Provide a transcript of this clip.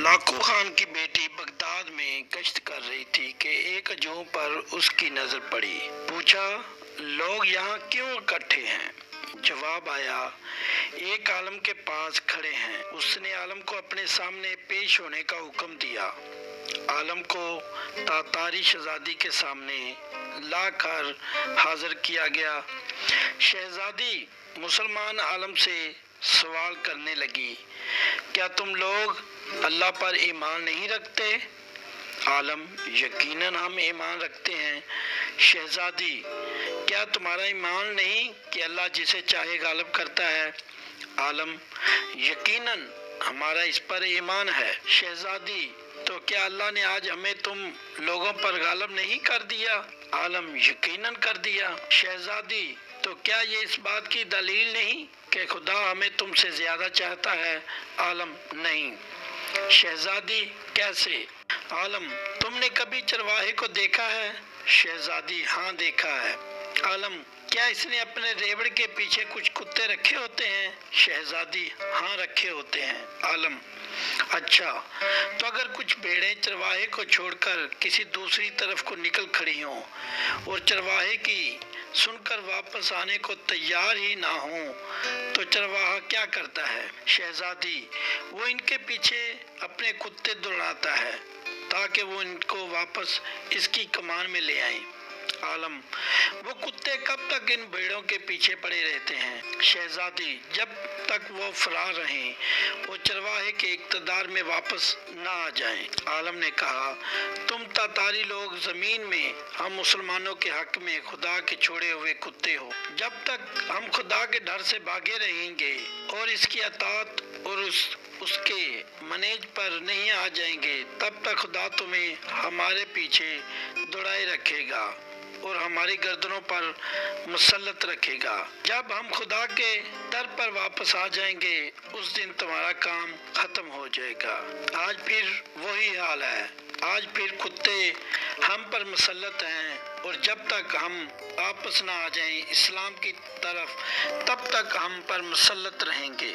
Hulagu Khan کی بیٹی Baghdad میں گشت کر رہی تھی کہ ایک ہجوم پر اس کی نظر پڑی۔ پوچھا، لوگ یہاں کیوں اکٹھے ہیں؟ جواب آیا، ایک عالم کے پاس کھڑے ہیں۔ اس نے عالم کو اپنے سامنے پیش ہونے کا حکم دیا۔ عالم کو تاتاری شہزادی کے سامنے لا کر حاضر کیا گیا۔ شہزادی مسلمان عالم سے سوال کرنے لگی، کیا تم لوگ اللہ پر ایمان نہیں رکھتے؟ عالم، یقیناً ہم ایمان رکھتے ہیں۔ شہزادی، کیا تمہارا ایمان نہیں کہ اللہ جسے چاہے غالب کرتا ہے؟ عالم، یقیناً ہمارا اس پر ایمان ہے۔ شہزادی، تو کیا اللہ نے آج ہمیں تم لوگوں پر غالب نہیں کر دیا؟ عالم، یقیناً کر دیا۔ شہزادی، تو کیا یہ اس بات کی دلیل نہیں کہ خدا ہمیں تم سے زیادہ چاہتا ہے؟ عالم، نہیں۔ شہزادی، کیسے؟ عالم، تم نے کبھی چرواہے کو دیکھا ہے؟ شہزادی، ہاں دیکھا ہے۔ عالم، کیا اس نے اپنے ریوڑ کے پیچھے کچھ کتے رکھے ہوتے ہیں؟ شہزادی، ہاں رکھے ہوتے ہیں۔ عالم، اچھا، تو اگر کچھ بھیڑیں چرواہے کو چھوڑ کر کسی دوسری طرف کو نکل کھڑی ہوں اور چرواہے کی سن کر واپس آنے کو تیار ہی نہ ہوں تو چرواہا کیا کرتا ہے؟ شہزادی، وہ ان کے پیچھے اپنے کتے دوڑاتا ہے تاکہ وہ ان کو واپس اس کی کمان میں لے آئیں۔ عالم، وہ کتے کب تک ان بھیڑوں کے پیچھے پڑے رہتے ہیں؟ شہزادی، جب تک وہ فرار رہیں، وہ چرواہے کے اقتدار میں واپس نہ آ جائیں۔ عالم نے کہا، تم تاتاری لوگ زمین میں ہم مسلمانوں کے حق میں خدا کے چھوڑے ہوئے کتے ہو۔ جب تک ہم خدا کے ڈر سے بھاگے رہیں گے اور اس کی اطاعت اور اس کے منہج پر نہیں آ جائیں گے، تب تک خدا تمہیں ہمارے پیچھے دوڑائے رکھے گا اور ہماری گردنوں پر مسلط رکھے گا۔ جب ہم خدا کے در پر واپس آ جائیں گے، اس دن تمہارا کام ختم ہو جائے گا۔ آج پھر وہی حال ہے۔ آج پھر کتے ہم پر مسلط ہیں اور جب تک ہم واپس نہ آ جائیں اسلام کی طرف، تب تک ہم پر مسلط رہیں گے۔